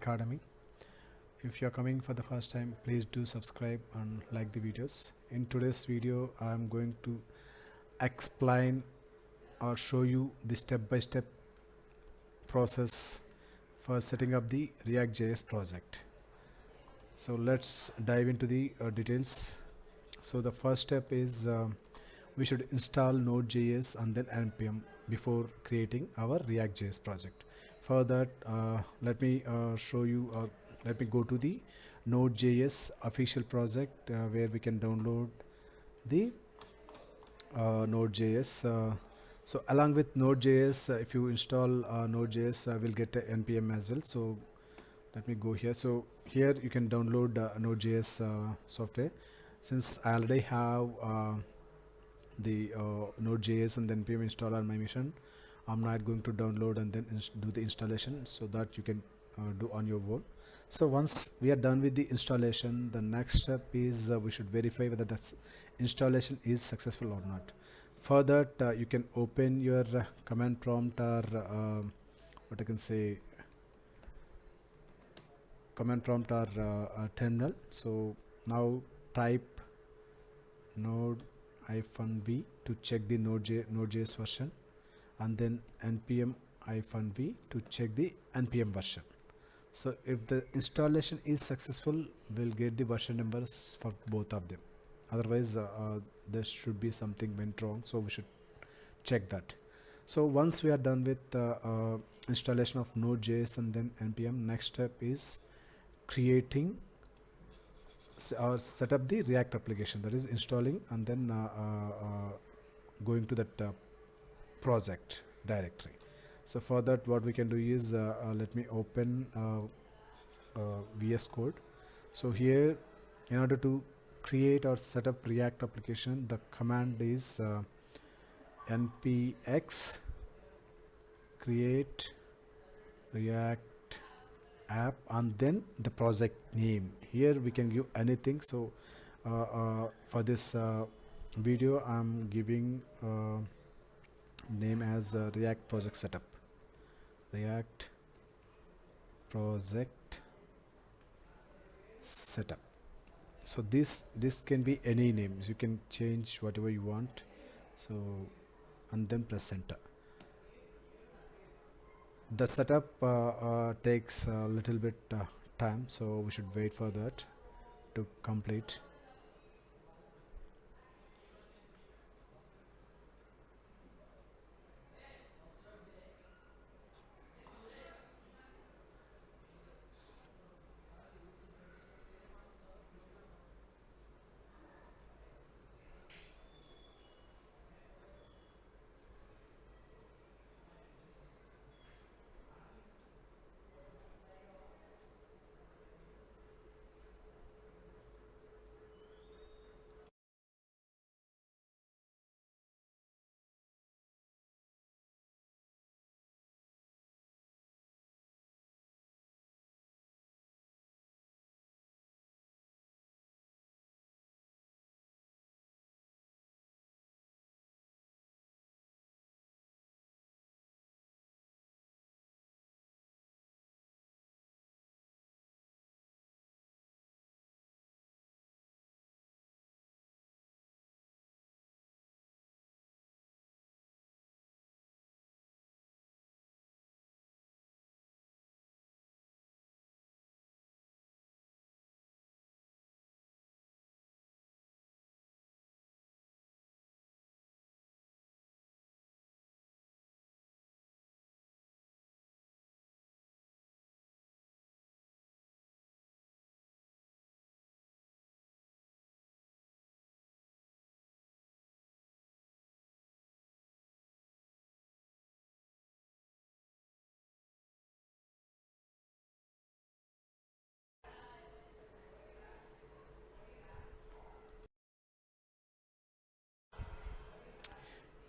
Academy. If you're coming for the first time, please do subscribe and like the videos. In today's video, I'm going to explain or show you the step-by-step process for setting up the React.js project. So let's dive into the details. So the first step is we should install Node.js and then npm before creating our React.js project. For that, let me show you, or let me go to the Node.js official project where we can download the Node.js. So along with Node.js, if you install Node.js, we'll get a npm as well. So let me go here. So here you can download Node.js software. Since I already have the Node.js and then npm install on my machine, I'm not going to download and then do the installation, so that you can do on your own. So once we are done with the installation, the next step is we should verify whether that installation is successful or not. For that, you can open your command prompt, or what I can say, command prompt or terminal. So now type node-v to check the Node.js version, and then npm-v to check the npm version. So if the installation is successful, we'll get the version numbers for both of them. Otherwise, there should be something went wrong, so we should check that. So once we are done with installation of Node.js and then npm, next step is creating or set up the React application, that is installing and then going to that project directory. So for that, what we can do is let me open VS Code. So here, in order to create or set up React application, the command is npx create React app and then the project name. Here we can give anything. So for this video, I'm giving name as React project setup. React project setup. So this can be any names, you can change whatever you want. So and then press enter. The setup takes a little bit time, so we should wait for that to complete.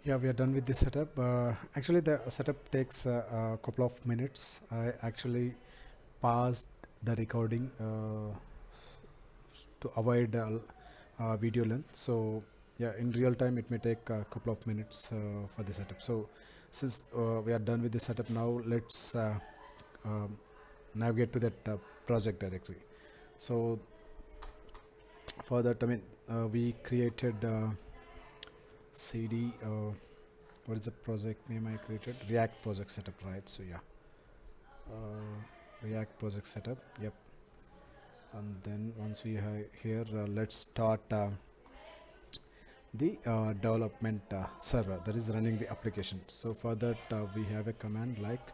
Yeah, we are done with the setup. Actually, the setup takes a couple of minutes. I actually paused the recording to avoid video length. So yeah, in real time it may take a couple of minutes for the setup. So since we are done with the setup, now let's um, navigate to that project directory. So for that, we created cd, what is the project name I created? React project setup, right? So yeah, React project setup, yep. And then once we have here, let's start the development server that is running the application. So for that, we have a command like,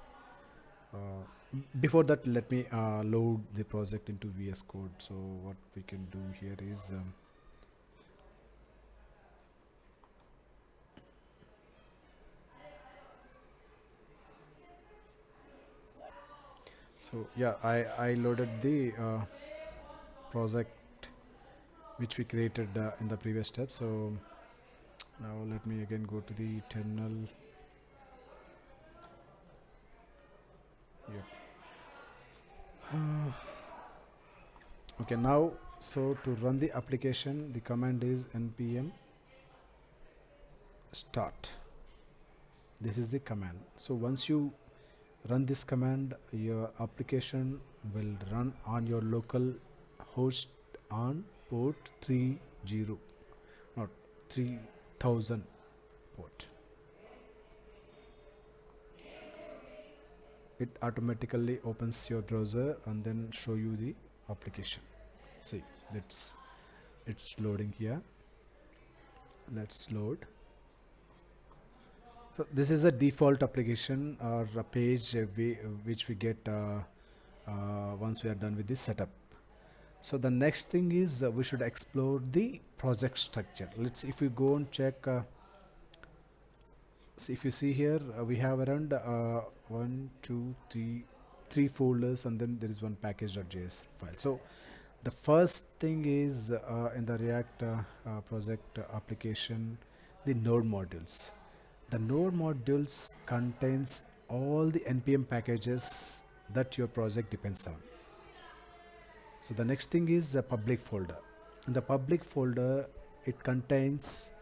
before that, let me load the project into VS Code. So what we can do here is, so yeah, I loaded the project which we created in the previous step. So now let me again go to the terminal. Yep. Okay, now, so to run the application, the command is npm start. This is the command. So once you run this command, your application will run on your local host on port 30, not 3000 port. It automatically opens your browser and then show you the application. See, it's loading here. Let's load. So this is a default application or a page which we get once we are done with this setup. So the next thing is, we should explore the project structure. Let's, if we go and check, so if you see here, we have around one, two, three folders, and then there is one package.js file. So the first thing is, in the React project application, the node modules. The node modules contains all the npm packages that your project depends on. So the next thing is a public folder. In the public folder, it contains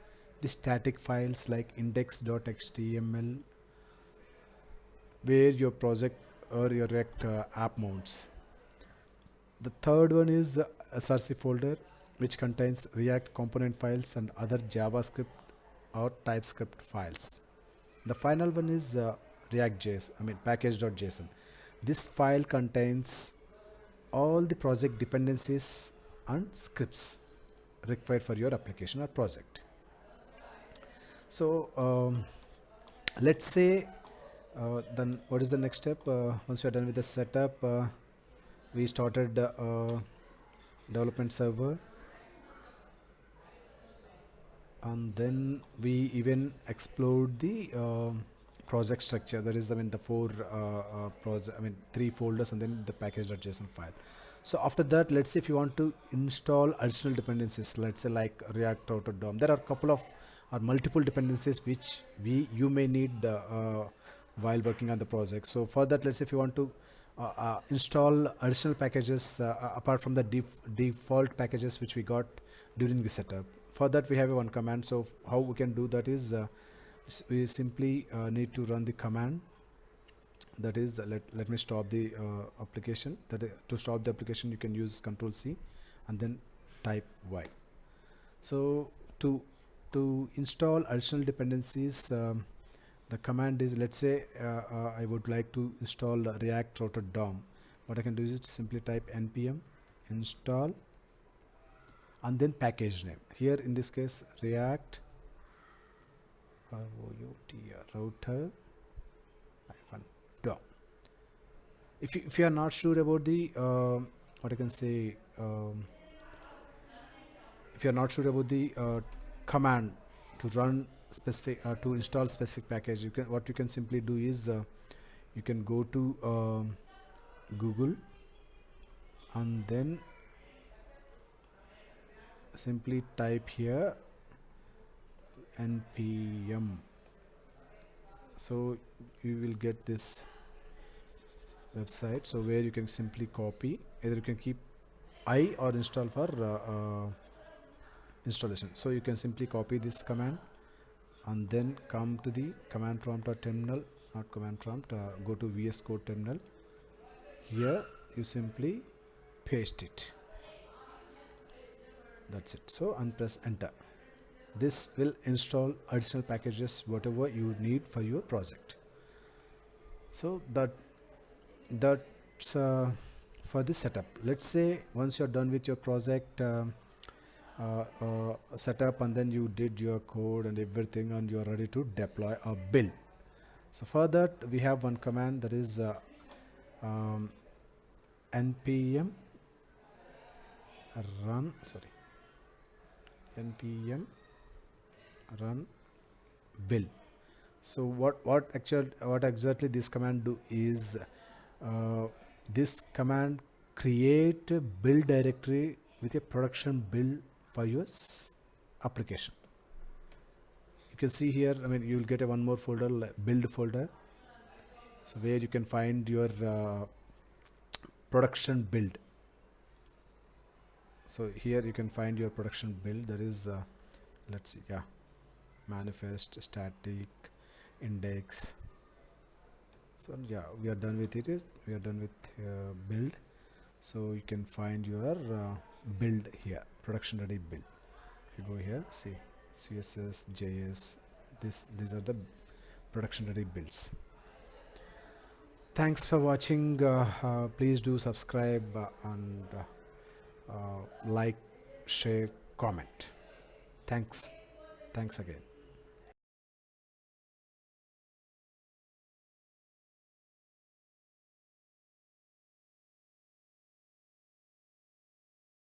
the static files like index.html, where your project or your React app mounts. The third one is src folder, which contains React component files and other JavaScript or TypeScript files. The final one is React.js, package.json. This file contains all the project dependencies and scripts required for your application or project. So let's say, then what is the next step? Once we are done with the setup, we started development server, and then we even explored the project structure. That is, the four three folders and then the package.json file. So after that, let's say if you want to install additional dependencies, let's say like React Auto DOM, there are a couple of or multiple dependencies which you may need while working on the project. So for that, let's say if you want to install additional packages apart from the default packages which we got during the setup, for that we have one command. So how we can do that is, we simply need to run the command. That is, let me stop the application. To stop the application, you can use Control C and then type Y. So to install additional dependencies, the command is, let's say I would like to install React Router DOM. What I can do is simply type npm install and then package name. Here in this case, React router DOM. If you are not sure about the what I can say, if you are not sure about the command to run specific to install specific package, you can simply do is, you can go to Google and then simply type here npm. So you will get this website, so where you can simply copy, either you can keep I or install for installation. So you can simply copy this command and then come to the command prompt or terminal, not command prompt, go to VS Code terminal Here you simply paste it. That's it. So and press enter. This will install additional packages whatever you need for your project. So that's for this setup. Let's say once you're done with your project setup, and then you did your code and everything, and you're ready to deploy or build. So for that we have one command, that is um, npm run sorry npm run build. So what exactly this command do is, this command create a build directory with a production build for your application. You can see here, I mean, you will get a one more folder, build folder, so where you can find your production build. So here you can find your production build, that is let's see, yeah, manifest, static, index. So yeah, we are done with it. We are done with build. So you can find your build here, production ready build. If you go here, see css, js, these are the production ready builds. Thanks for watching. Please do subscribe and like, share, comment. Thanks again.